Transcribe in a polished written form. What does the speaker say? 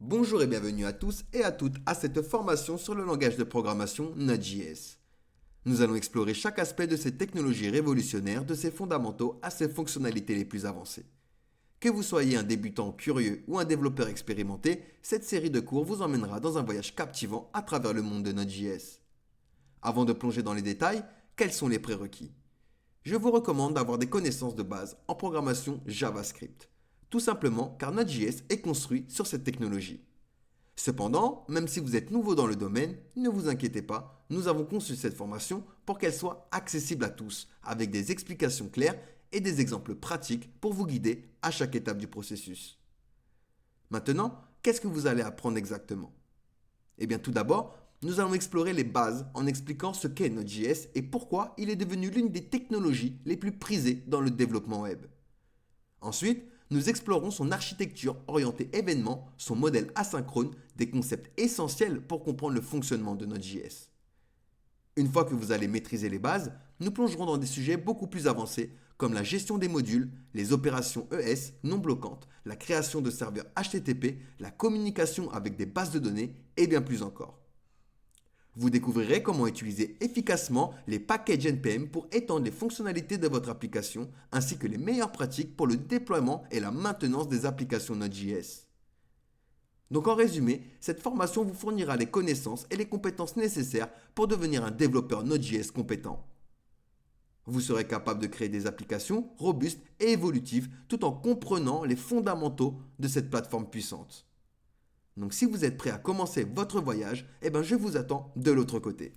Bonjour et bienvenue à tous et à toutes à cette formation sur le langage de programmation Node.js. Nous allons explorer chaque aspect de cette technologie révolutionnaire, de ses fondamentaux à ses fonctionnalités les plus avancées. Que vous soyez un débutant curieux ou un développeur expérimenté, cette série de cours vous emmènera dans un voyage captivant à travers le monde de Node.js. Avant de plonger dans les détails, quels sont les prérequis? Je vous recommande d'avoir des connaissances de base en programmation JavaScript. Tout simplement car Node.js est construit sur cette technologie. Cependant, même si vous êtes nouveau dans le domaine, ne vous inquiétez pas, nous avons conçu cette formation pour qu'elle soit accessible à tous, avec des explications claires et des exemples pratiques pour vous guider à chaque étape du processus. Maintenant, qu'est-ce que vous allez apprendre exactement? Eh bien tout d'abord, nous allons explorer les bases en expliquant ce qu'est Node.js et pourquoi il est devenu l'une des technologies les plus prisées dans le développement web. Ensuite, nous explorons son architecture orientée événements, son modèle asynchrone, des concepts essentiels pour comprendre le fonctionnement de Node.js. Une fois que vous allez maîtriser les bases, nous plongerons dans des sujets beaucoup plus avancés comme la gestion des modules, les opérations ES non bloquantes, la création de serveurs HTTP, la communication avec des bases de données et bien plus encore. Vous découvrirez comment utiliser efficacement les packages NPM pour étendre les fonctionnalités de votre application, ainsi que les meilleures pratiques pour le déploiement et la maintenance des applications Node.js. Donc en résumé, cette formation vous fournira les connaissances et les compétences nécessaires pour devenir un développeur Node.js compétent. Vous serez capable de créer des applications robustes et évolutives tout en comprenant les fondamentaux de cette plateforme puissante. Donc si vous êtes prêt à commencer votre voyage, je vous attends de l'autre côté.